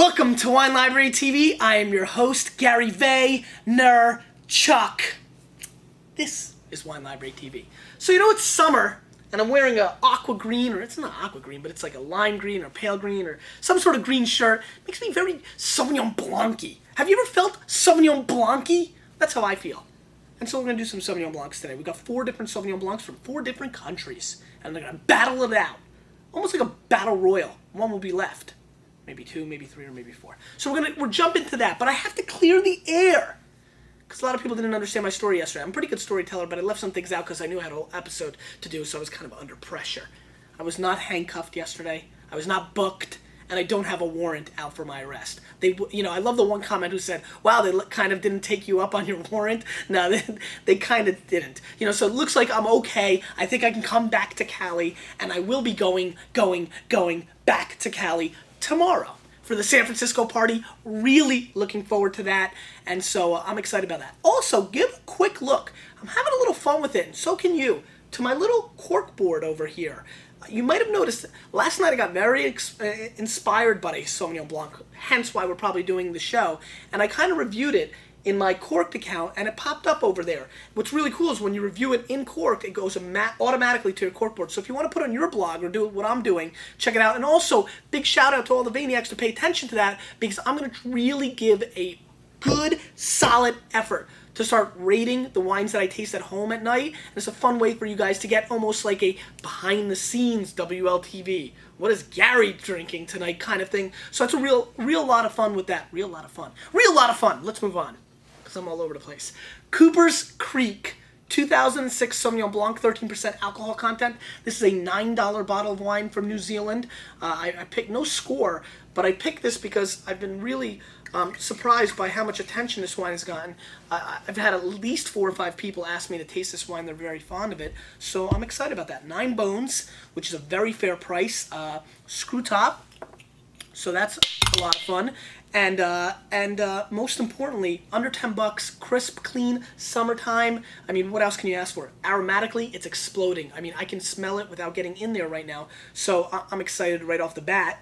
welcome to Wine Library TV. I am your host, Gary Vaynerchuk. This is Wine Library TV. So it's summer, and I'm wearing a aqua green, or it's not aqua green, but it's like a lime green or pale green or some sort of green shirt. Makes me very Sauvignon Blanc-y. Have you ever felt Sauvignon Blanc-y? That's how I feel. And so we're going to do some Sauvignon Blancs today. We've got 4 different Sauvignon Blancs from 4 different countries, and they're going to battle it out. Almost like a battle royal. One will be left. Maybe 2, maybe 3, or maybe 4. So we'll jump into that, but I have to clear the air because a lot of people didn't understand my story yesterday. I'm a pretty good storyteller, but I left some things out because I knew I had a whole episode to do, so I was kind of under pressure. I was not handcuffed yesterday. I was not booked, and I don't have a warrant out for my arrest. I love the one comment who said, "Wow, they kind of didn't take you up on your warrant." No, they kind of didn't. So it looks like I'm okay. I think I can come back to Cali, and I will be going back to Cali tomorrow for the San Francisco party. Really looking forward to that, and so I'm excited about that. Also, give a quick look. I'm having a little fun with it, and so can you, to my little cork board over here. You might have noticed last night I got very inspired by a Sauvignon Blanc, hence why we're probably doing the show, and I kind of reviewed it in my Corked account, and it popped up over there. What's really cool is when you review it in Cork, it goes automatically to your cork board. So if you want to put on your blog or do what I'm doing, check it out. And also, big shout out to all the Vaynerchuks to pay attention to that, because I'm going to really give a good, solid effort to start rating the wines that I taste at home at night. And it's a fun way for you guys to get almost like a behind-the-scenes WLTV. What is Gary drinking tonight kind of thing. So it's a real lot of fun with that. Real lot of fun. Let's move on, because I'm all over the place. Cooper's Creek 2006 Sauvignon Blanc, 13% alcohol content. This is a $9 bottle of wine from New Zealand. I picked no score, but I picked this because I've been really surprised by how much attention this wine has gotten. I've had at least 4 or 5 people ask me to taste this wine. They're very fond of it, so I'm excited about that. 9 bones, which is a very fair price. Screw top, so that's a lot of fun. And most importantly, under $10, crisp, clean, summertime. I mean, what else can you ask for? Aromatically, it's exploding. I mean, I can smell it without getting in there right now, so I'm excited right off the bat.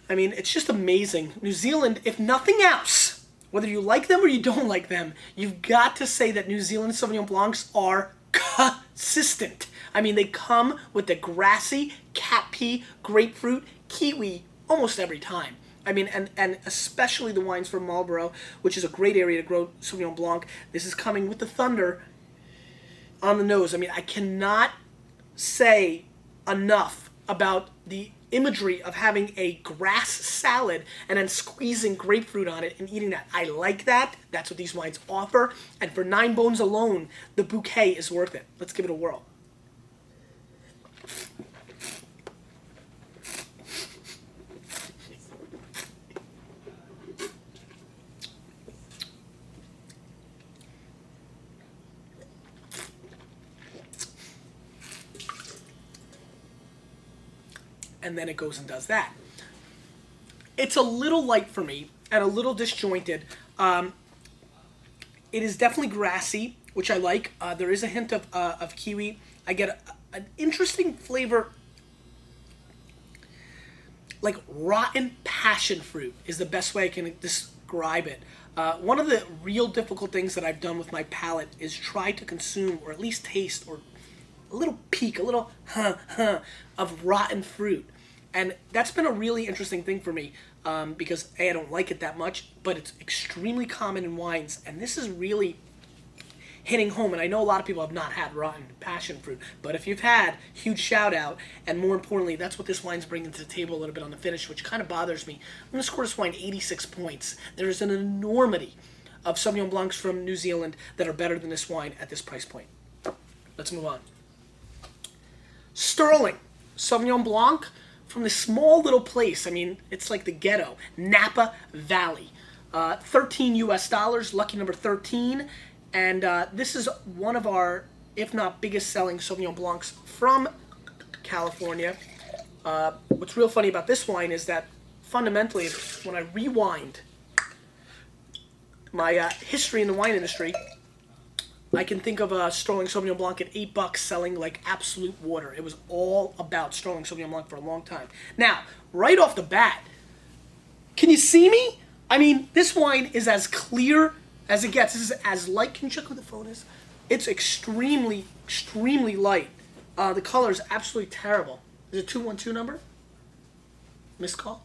I mean, it's just amazing. New Zealand, if nothing else, whether you like them or you don't like them, you've got to say that New Zealand Sauvignon Blancs are consistent. I mean, they come with the grassy, cat pea, grapefruit, kiwi almost every time. I mean, and especially the wines from Marlborough, which is a great area to grow Sauvignon Blanc. This is coming with the thunder on the nose. I mean, I cannot say enough about the imagery of having a grass salad and then squeezing grapefruit on it and eating that. I like that. That's what these wines offer. And for 9 bones alone, the bouquet is worth it. Let's give it a whirl. And then it goes and does that. It's a little light for me and a little disjointed. It is definitely grassy, which I like. There is a hint of kiwi. I get an interesting flavor, like rotten passion fruit is the best way I can describe it. One of the real difficult things that I've done with my palate is try to consume, or at least taste, or a little peak, a little of rotten fruit. And that's been a really interesting thing for me because A, I don't like it that much, but it's extremely common in wines, and this is really hitting home. And I know a lot of people have not had rotten passion fruit, but if you've had, huge shout out. And more importantly, that's what this wine's bringing to the table a little bit on the finish, which kind of bothers me. I'm going to score this wine 86 points. There is an enormity of Sauvignon Blancs from New Zealand that are better than this wine at this price point. Let's move on. Sterling Sauvignon Blanc from this small little place. I mean, it's like the ghetto, Napa Valley. $13 US, lucky number 13. And this is one of our, if not biggest selling Sauvignon Blancs from California. What's real funny about this wine is that fundamentally, when I rewind my history in the wine industry, I can think of a Sterling Sauvignon Blanc at $8 selling like absolute water. It was all about Sterling Sauvignon Blanc for a long time. Now, right off the bat, can you see me? I mean, this wine is as clear as it gets. This is as light. Can you check who the phone is? It's extremely, extremely light. The color is absolutely terrible. Is it 212 number? Missed call?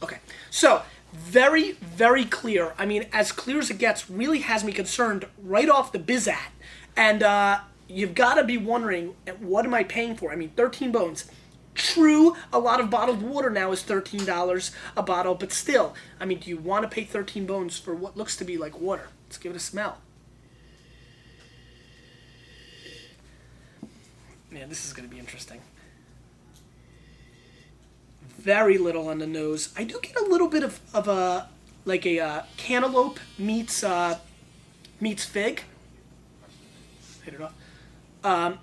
Okay. So, very, very clear. I mean, as clear as it gets, really has me concerned right off the bizat. And you've got to be wondering, what am I paying for? I mean, 13 bones. True, a lot of bottled water now is $13 a bottle, but still, I mean, do you want to pay 13 bones for what looks to be like water? Let's give it a smell. Man, this is going to be interesting. Very little on the nose. I do get a little bit of a cantaloupe meets fig. Hit it off.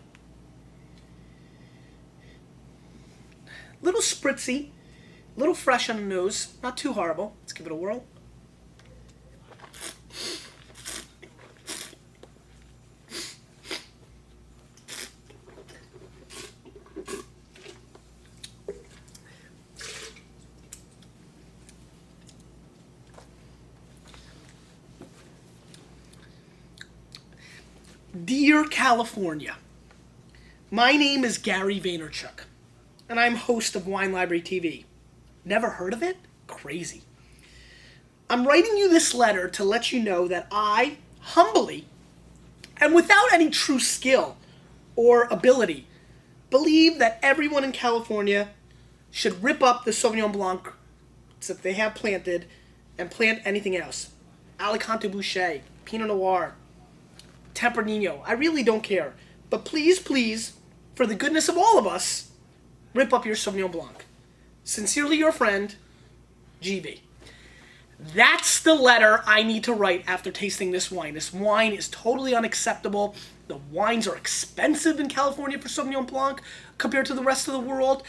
Little spritzy, little fresh on the nose. Not too horrible. Let's give it a whirl. Dear California, my name is Gary Vaynerchuk, and I'm host of Wine Library TV. Never heard of it? Crazy. I'm writing you this letter to let you know that I, humbly, and without any true skill or ability, believe that everyone in California should rip up the Sauvignon Blanc that they have planted and plant anything else. Alicante Bouschet, Pinot Noir, Tempranillo. I really don't care. But please, please, for the goodness of all of us, rip up your Sauvignon Blanc. Sincerely your friend, GB. That's the letter I need to write after tasting this wine. This wine is totally unacceptable. The wines are expensive in California for Sauvignon Blanc compared to the rest of the world.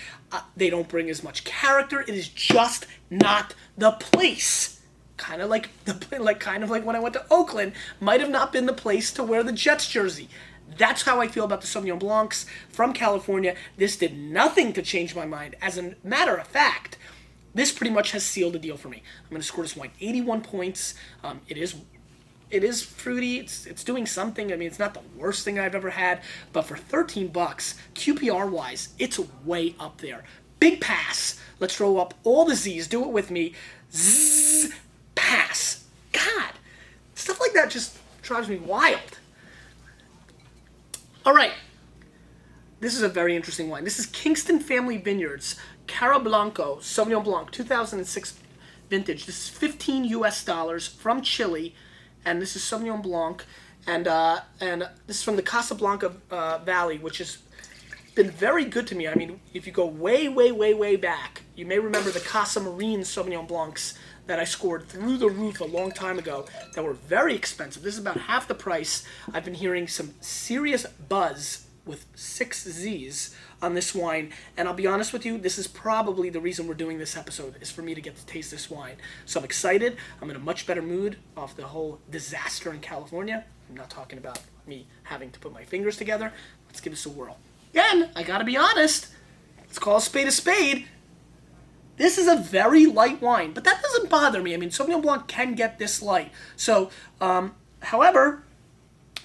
They don't bring as much character. It is just not the place. Kind of like when I went to Oakland, might have not been the place to wear the Jets jersey. That's how I feel about the Sauvignon Blancs from California. This did nothing to change my mind. As a matter of fact, this pretty much has sealed the deal for me. I'm going to score this wine 81 points. It is fruity. It's doing something. I mean, it's not the worst thing I've ever had, but for $13, QPR wise, it's way up there. Big pass. Let's throw up all the Z's. Do it with me. Zzz. Pass. God, stuff like that just drives me wild. All right, this is a very interesting wine. This is Kingston Family Vineyards Cariblanco Sauvignon Blanc 2006 vintage. This is $15 from Chile, and this is Sauvignon Blanc, and this is from the Casablanca Valley, which has been very good to me. I mean, if you go way, way, way, way back, you may remember the Casa Morin Sauvignon Blancs that I scored through the roof a long time ago that were very expensive. This is about half the price. I've been hearing some serious buzz with 6 Z's on this wine, and I'll be honest with you, this is probably the reason we're doing this episode, is for me to get to taste this wine. So I'm excited. I'm in a much better mood off the whole disaster in California. I'm not talking about me having to put my fingers together. Let's give this a whirl. Again, I gotta be honest. Let's call a spade a spade. This is a very light wine, but that doesn't bother me. I mean, Sauvignon Blanc can get this light. So, however,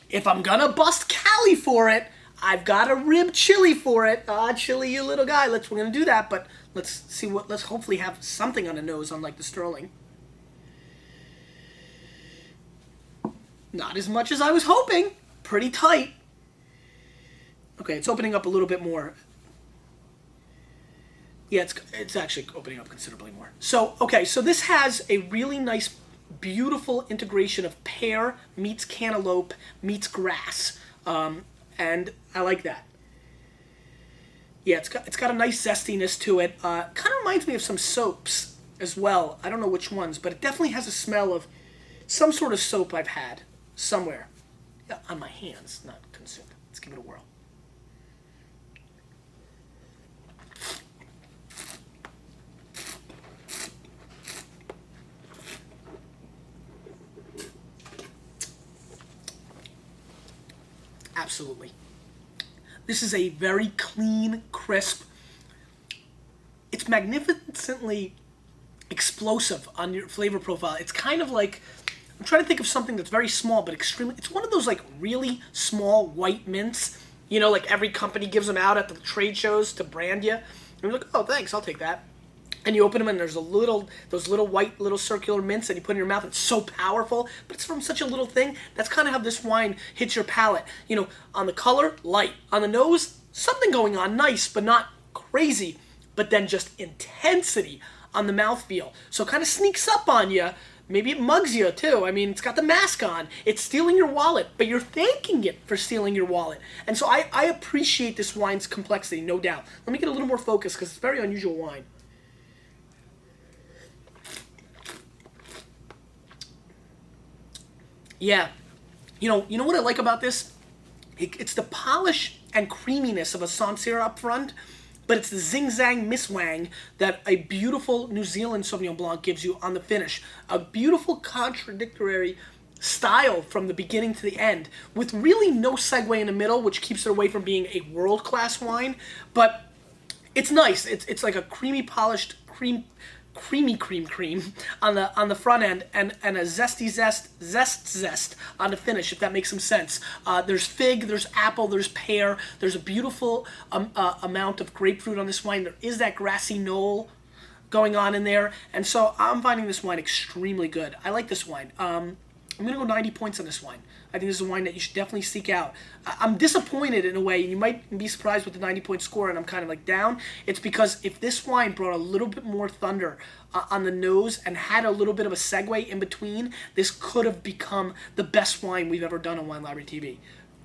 if I'm gonna bust Cali for it, I've got to rib Chili for it. Chili, you little guy. We're gonna do that, but let's hopefully have something on the nose, unlike the Sterling. Not as much as I was hoping. Pretty tight. Okay, it's opening up a little bit more. Yeah, it's actually opening up considerably more. So, okay, so this has a really nice, beautiful integration of pear meets cantaloupe meets grass, and I like that. Yeah, it's got a nice zestiness to it. Kind of reminds me of some soaps as well. I don't know which ones, but it definitely has a smell of some sort of soap I've had somewhere. Yeah, on my hands, not consumed. Let's give it a whirl. Absolutely. This is a very clean, crisp. It's magnificently explosive on your flavor profile. It's kind of like, I'm trying to think of something that's very small but extremely, it's one of those like really small white mints, you know, like every company gives them out at the trade shows to brand you. And you're like, oh, thanks, I'll take that. And you open them and there's those little white little circular mints that you put in your mouth. It's so powerful, but it's from such a little thing. That's kind of how this wine hits your palate. You know, on the color, light. On the nose, something going on, nice, but not crazy. But then just intensity on the mouthfeel. So it kind of sneaks up on you. Maybe it mugs you too. I mean, it's got the mask on. It's stealing your wallet, but you're thanking it for stealing your wallet. And so I appreciate this wine's complexity, no doubt. Let me get a little more focused because it's a very unusual wine. Yeah, you know what I like about this? It's the polish and creaminess of a Sancerre up front, but it's the zing-zang miss-wang that a beautiful New Zealand Sauvignon Blanc gives you on the finish. A beautiful contradictory style from the beginning to the end, with really no segue in the middle, which keeps it away from being a world-class wine, but it's nice. It's like a creamy, polished cream on the front end, and a zesty zest on the finish, if that makes some sense. There's fig, there's apple, there's pear, there's a beautiful amount of grapefruit on this wine. There is that grassy knoll going on in there, and so I'm finding this wine extremely good. I like this wine. I'm going to go 90 points on this wine. I think this is a wine that you should definitely seek out. I'm disappointed in a way, and you might be surprised with the 90-point score, and I'm kind of like down. It's because if this wine brought a little bit more thunder on the nose and had a little bit of a segue in between, this could have become the best wine we've ever done on Wine Library TV.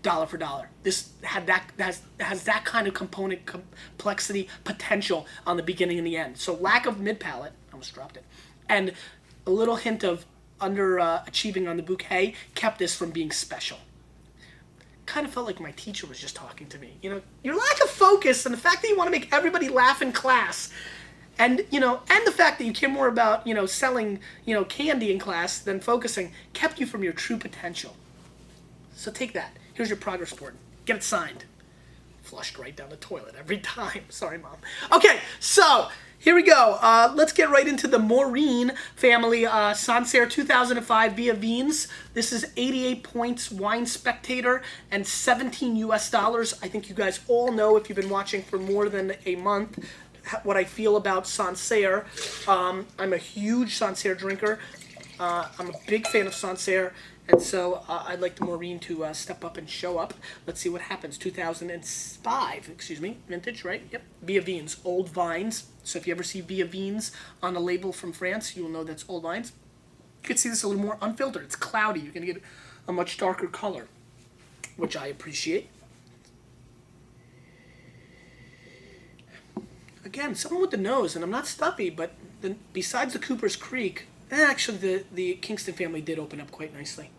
Dollar for dollar. This has that kind of component complexity potential on the beginning and the end. So lack of mid-palate, I almost dropped it, and a little hint of underachieving on the bouquet kept this from being special. Kind of felt like my teacher was just talking to me. You know, your lack of focus and the fact that you want to make everybody laugh in class, and the fact that you care more about selling candy in class than focusing, kept you from your true potential. So take that. Here's your progress report. Get it signed. Flushed right down the toilet every time. Sorry, Mom. Okay, so here we go. Let's get right into the Morin family Sancerre 2005 Vignes. This is 88 points Wine Spectator and 17 US dollars. I think you guys all know, if you've been watching for more than a month, what I feel about Sancerre. I'm a huge Sancerre drinker. I'm a big fan of Sancerre. And so I'd like the Morin to step up and show up. Let's see what happens. 2005, vintage, right? Yep. Vignes, old vines. So if you ever see Vignes on a label from France, you will know that's old vines. You can see this a little more unfiltered. It's cloudy. You're going to get a much darker color, which I appreciate. Again, something with the nose, and I'm not stuffy, but besides the Cooper's Creek, actually the Kingston family did open up quite nicely.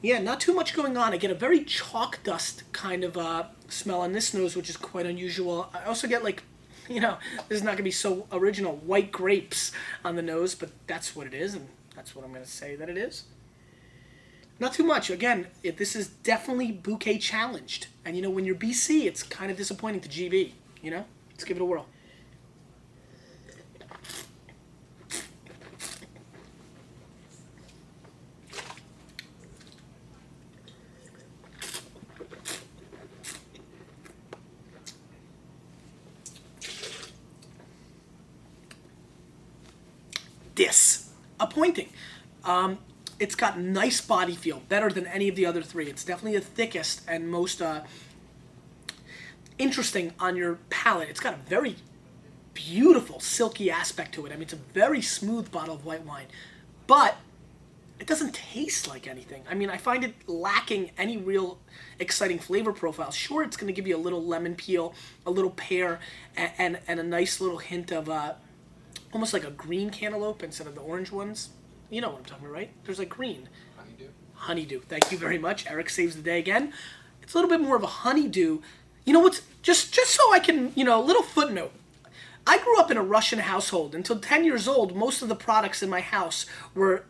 Yeah, not too much going on. I get a very chalk dust kind of smell on this nose, which is quite unusual. I also get this is not going to be so original, white grapes on the nose, but that's what it is, and that's what I'm going to say that it is. Not too much. Again, this is definitely bouquet challenged. And when you're BC, it's kind of disappointing to GB, Let's give it a whirl. Disappointing. It's got nice body feel, better than any of the other three. It's definitely the thickest and most interesting on your palate. It's got a very beautiful silky aspect to it. I mean, it's a very smooth bottle of white wine, but it doesn't taste like anything. I mean, I find it lacking any real exciting flavor profile. Sure, it's going to give you a little lemon peel, a little pear, and a nice little hint of almost like a green cantaloupe instead of the orange ones. You know what I'm talking about, right? There's like green. Honeydew. Honeydew. Thank you very much. Eric saves the day again. It's a little bit more of a honeydew. You know what's just so I can, little footnote. I grew up in a Russian household. Until 10 years old, most of the products in my house were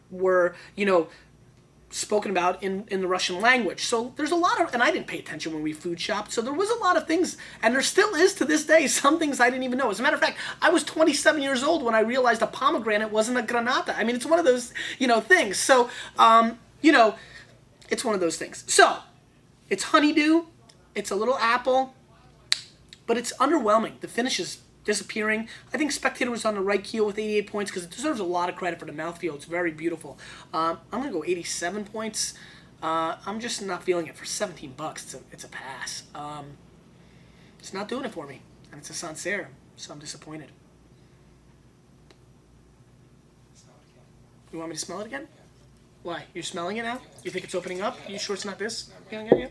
spoken about in the Russian language. So there's a lot of, and I didn't pay attention when we food shopped, so there was a lot of things, and there still is to this day, some things I didn't even know. As a matter of fact, I was 27 years old when I realized a pomegranate wasn't a granata. I mean, it's one of those, things. So, it's one of those things. So, it's honeydew, it's a little apple, but it's underwhelming. The finish is disappearing. I think Spectator was on the right keel with 88 points because it deserves a lot of credit for the mouthfeel. It's very beautiful. I'm going to go 87 points. I'm just not feeling it for 17 bucks. It's a pass. It's not doing it for me. And it's a Sancerre, so I'm disappointed. You want me to smell it again? Yeah. Why? You're smelling it now? You think it's opening up? You sure it's not this? Yeah.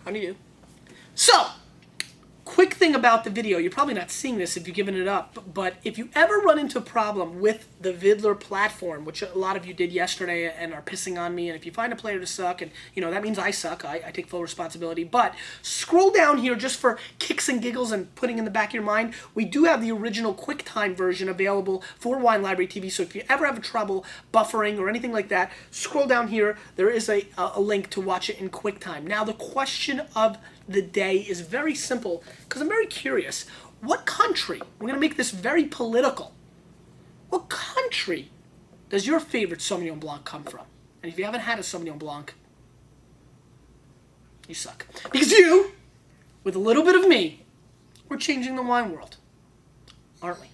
Honeydew. So, quick thing about the video. You're probably not seeing this if you're giving it up, but if you ever run into a problem with the Vidler platform, which a lot of you did yesterday and are pissing on me, and if you find a player to suck, and that means I suck, I take full responsibility, but scroll down here just for kicks and giggles and putting in the back of your mind, we do have the original QuickTime version available for Wine Library TV, so if you ever have trouble buffering or anything like that, scroll down here. There is a link to watch it in QuickTime. Now, the question of the day is very simple, because I'm very curious. What country, we're going to make this very political, what country does your favorite Sauvignon Blanc come from? And if you haven't had a Sauvignon Blanc, you suck. Because you, with a little bit of me, we're changing the wine world, aren't we?